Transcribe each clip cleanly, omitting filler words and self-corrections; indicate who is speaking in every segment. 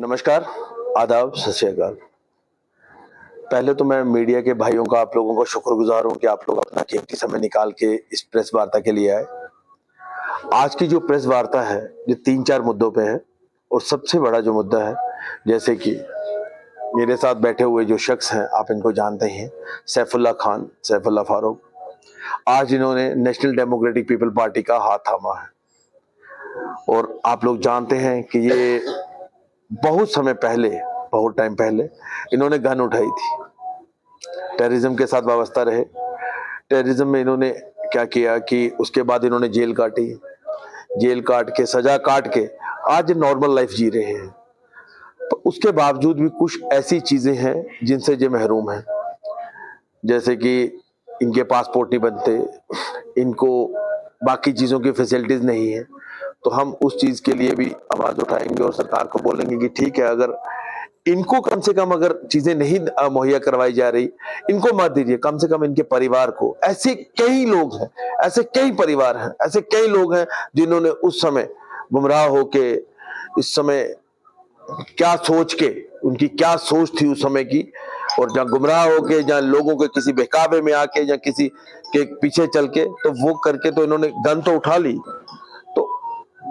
Speaker 1: नमस्कार, आदाब, सत श्री अकाल। पहले तो मैं मीडिया के भाइयों का, आप लोगों का शुक्रगुजार हूं कि आप लोग अपना कीमती समय निकाल के इस प्रेस वार्ता के लिए आए। आज की जो प्रेस वार्ता है, ये 3-4 मुद्दों पे है और सबसे बड़ा जो मुद्दा है, जैसे कि मेरे साथ बैठे हुए जो शख्स हैं, आप इनको जानते हैं, सैफुल्लाह खान, सैफुल्लाह फारूक। आज इन्होंने नेशनल डेमोक्रेटिक पीपल पार्टी का हाथ थामा है और आप लोग जानते हैं कि ये बहुत समय पहले, बहुत टाइम पहले इन्होंने गन उठाई थी, टेररिज्म के साथ वाबस्ता रहे। टेररिज्म में इन्होंने क्या किया कि उसके बाद इन्होंने जेल काटी, जेल काट के, सजा काट के आज नॉर्मल लाइफ जी रहे हैं। तो उसके बावजूद भी कुछ ऐसी चीजें हैं जिनसे ये महरूम हैं, जैसे कि इनके पासपोर्ट नहीं बनते, इनको बाकी चीजों की फैसिलिटीज नहीं है। तो हम उस चीज के लिए भी आवाज उठाएंगे और सरकार को बोलेंगे कि ठीक है, अगर इनको कम से कम अगर चीजें नहीं मुहैया करवाई जा रही, इनको मत दीजिए, कम से कम इनके परिवार को। ऐसे कई लोग हैं, ऐसे कई परिवार हैं, ऐसे कई लोग हैं जिन्होंने उस समय गुमराह होके, इस समय क्या सोच के, उनकी क्या सोच थी उस समय की, और जहां गुमराह होके, जहां लोगों के किसी बहकावे में आके, या किसी के पीछे चल के, तो वो करके तो इन्होंने गन तो उठा ली। तो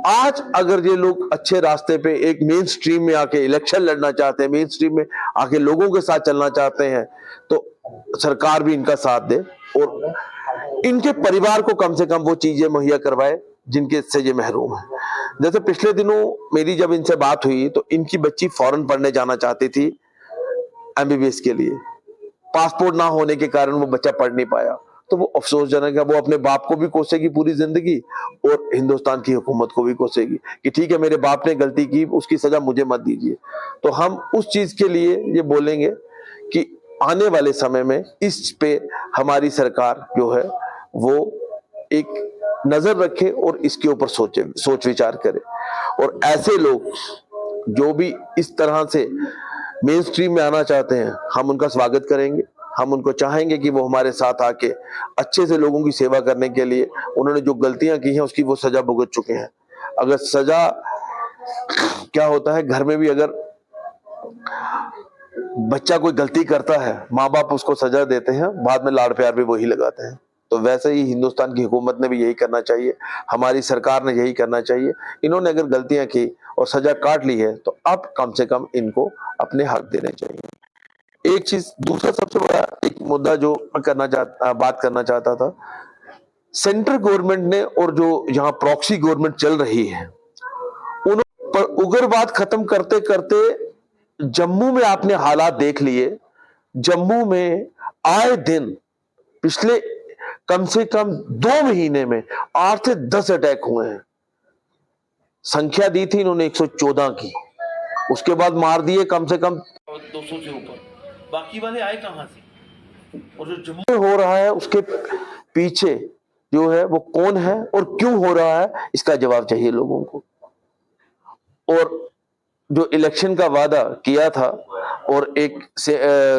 Speaker 1: आज अगर ये लोग अच्छे रास्ते पे एक मेन स्ट्रीम में आके इलेक्शन लड़ना चाहते हैं, मेन स्ट्रीम में आके लोगों के साथ चलना चाहते हैं, तो सरकार भी इनका साथ दे और इनके परिवार को कम से कम वो चीजें मुहैया करवाए जिनके से ये महरूम है। जैसे पिछले दिनों मेरी जब इनसे बात हुई, तो इनकी बच्ची फॉरेन पढ़ने जाना चाहती थी एमबीबीएस के लिए, पासपोर्ट ना होने के कारण वो बच्चा पढ़ नहीं पाया। तो वो अफसोसजनक है, वो अपने बाप को भी कोसेगी पूरी जिंदगी और हिंदुस्तान की हुकूमत को भी कोसेगी कि ठीक है, मेरे बाप ने गलती की, उसकी सजा मुझे मत दीजिए। तो हम उस चीज के लिए ये बोलेंगे कि आने वाले समय में इस पे हमारी सरकार जो है वो एक नजर रखे और इसके ऊपर सोच विचार करे, और ऐसे लोग जो भी इस तरह से मेन स्ट्रीम में आना चाहते हैं, हम उनका स्वागत करेंगे। हम उनको चाहेंगे कि वो हमारे साथ आके अच्छे से लोगों की सेवा करने के लिए, उन्होंने जो गलतियां की हैं उसकी वो सजा भुगत चुके हैं। अगर सजा, क्या होता है घर में भी, अगर बच्चा कोई गलती करता है, माँ बाप उसको सजा देते हैं, बाद में लाड़ प्यार भी वही लगाते हैं। तो वैसे ही हिंदुस्तान की हुकूमत ने भी यही करना चाहिए, हमारी सरकार ने यही करना चाहिए। इन्होंने अगर गलतियां की और सजा काट ली है, तो अब कम से कम इनको अपने हक देने चाहिए। एक चीज, दूसरा सबसे बड़ा एक मुद्दा जो बात करना चाहता था, सेंट्रल गवर्नमेंट ने और जो यहाँ प्रॉक्सी गवर्नमेंट चल रही है, उन पर उग्रवाद खत्म करते करते जम्मू में आपने हालात देख लिए। जम्मू में आए दिन पिछले कम से कम 2 महीने में 8 से 10 अटैक हुए हैं। संख्या दी थी इन्होंने 114 की, उसके बाद मार दिए कम से कम 200 से ऊपर। बाकी वाले आए कहां से? और जो जम्मू में हो रहा है उसके पीछे जो है वो कौन है और क्यों हो रहा है, इसका जवाब चाहिए लोगों को। और जो इलेक्शन का वादा किया था, और एक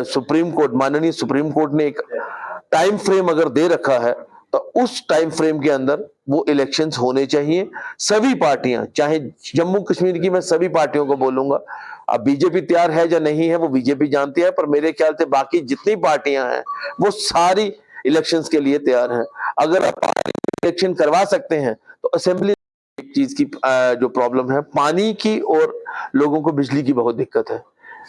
Speaker 1: सुप्रीम कोर्ट, माननीय सुप्रीम कोर्ट ने एक टाइम फ्रेम अगर दे रखा है, तो उस टाइम फ्रेम के अंदर वो इलेक्शंस होने चाहिए। सभी पार्टियां, चाहे जम्मू कश्मीर की, मैं सभी पार्टियों को बोलूंगा, अब बीजेपी तैयार है या नहीं है वो बीजेपी जानती है, पर मेरे ख्याल से बाकी जितनी पार्टियां हैं वो सारी इलेक्शंस के लिए तैयार हैं। अगर आप इलेक्शन करवा सकते हैं तो असेंबली, एक चीज की जो प्रॉब्लम है पानी की, और लोगों को बिजली की बहुत दिक्कत है।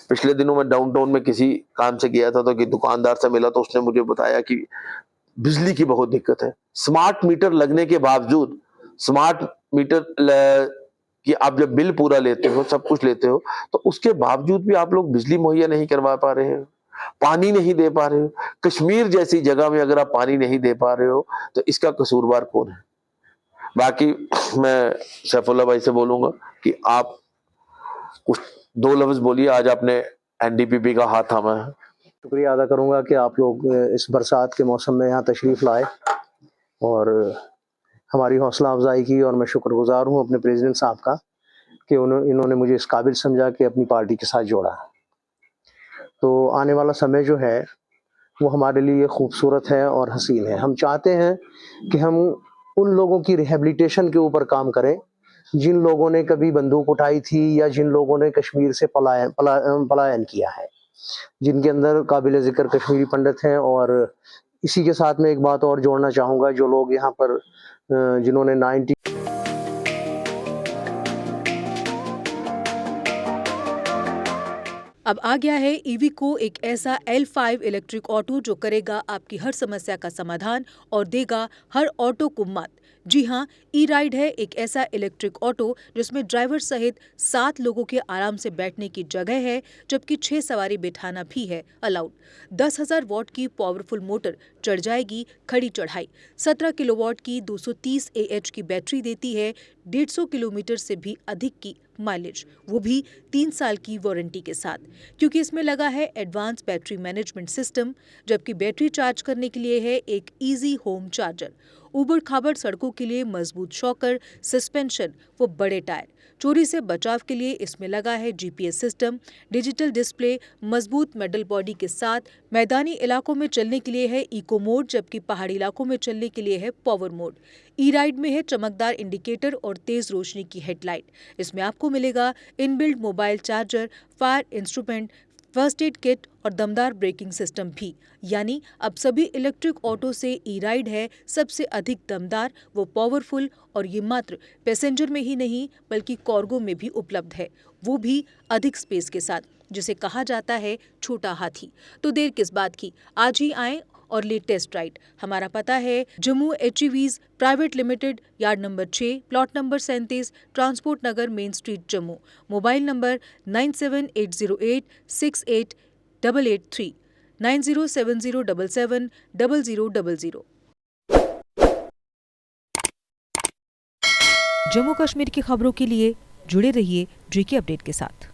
Speaker 1: पिछले दिनों मैं डाउनटाउन में किसी काम से गया था, तो कि दुकानदार से मिला, तो उसने मुझे बताया कि बिजली की बहुत दिक्कत है। स्मार्ट मीटर लगने के बावजूद, स्मार्ट मीटर कि आप जब बिल पूरा लेते हो, सब कुछ लेते हो, तो उसके बावजूद भी आप लोग बिजली मुहैया नहीं करवा पा रहे हो, पानी नहीं दे पा रहे हो। कश्मीर जैसी जगह में अगर आप पानी नहीं दे पा रहे हो, तो इसका कसूरवार कौन है? बाकी मैं सैफुल्लाह भाई से बोलूंगा कि आप कुछ 2 लफ्ज बोलिए, आज आपने एनडीपीपी का हाथ थामा है।
Speaker 2: शुक्रिया अदा करूंगा कि आप लोग इस बरसात के मौसम में यहाँ तशरीफ़ लाए और हमारी हौसला अफजाई की, और मैं शुक्रगुजार हूँ अपने प्रेसिडेंट साहब का कि इन्होंने मुझे इस काबिल समझा कि अपनी पार्टी के साथ जोड़ा। तो आने वाला समय जो है वो हमारे लिए खूबसूरत है और हसीन है। हम चाहते हैं कि हम उन लोगों की रिहेबिलिटेशन के ऊपर काम करें जिन लोगों ने कभी बंदूक उठाई थी या जिन लोगों ने कश्मीर से पलायन किया है, जिनके अंदर काबिल जिक्र कश्मीरी पंडित हैं। और इसी के साथ में एक बात और जोड़ना चाहूँगा, जो लोग यहाँ पर जिन्होंने 90
Speaker 3: अब आ गया है ईवीको, एक ऐसा L5 इलेक्ट्रिक ऑटो जो करेगा आपकी हर समस्या का समाधान और देगा हर ऑटो को मत। जी हाँ, ई राइड है एक ऐसा इलेक्ट्रिक ऑटो जिसमें ड्राइवर सहित 7 लोगों के आराम से बैठने की जगह है, जबकि 6 सवारी बिठाना भी है अलाउड। 10,000 वॉट की पावरफुल मोटर चढ़ जाएगी खड़ी चढ़ाई। 17 किलोवाट की 230 AH की बैटरी देती है 150 किलोमीटर से भी अधिक की माइलेज, वो भी 3 साल की वारंटी के साथ, क्योंकि इसमें लगा है एडवांस बैटरी मैनेजमेंट सिस्टम। जबकि बैटरी चार्ज करने के लिए है एक इजी होम चार्जर। उबड़ खाबड़ सड़कों के लिए मजबूत शॉकर, सस्पेंशन व बड़े टायर। चोरी से बचाव के लिए इसमें लगा है GPS सिस्टम, डिजिटल डिस्प्ले, मजबूत मेटल बॉडी के साथ। मैदानी इलाकों में चलने के लिए है इको मोड, जबकि पहाड़ी इलाकों में चलने के लिए है पावर मोड। ई राइड में है चमकदार इंडिकेटर और तेज रोशनी की हेडलाइट। इसमें आपको मिलेगा inbuilt mobile charger, fire instrument, first aid kit और दमदार ब्रेकिंग सिस्टम भी। यानी अब सभी इलेक्ट्रिक ऑटो से ई राइड है सबसे अधिक दमदार व पावरफुल, और ये मात्र पैसेंजर में ही नहीं बल्कि कार्गो में भी उपलब्ध है, वो भी अधिक स्पेस के साथ, जिसे कहा जाता है छोटा हाथी। तो देर किस बात की, आज ही आएं और ले टेस्ट राइड। हमारा पता है Jammu HEVs private limited, yard number 6, plot number 37, transport Nagar, main street, Jammu. Mobile number 9780868883, 9070770000। Jammu Kashmir की खबरों के लिए जुड़े रहिए JK अपडेट के साथ।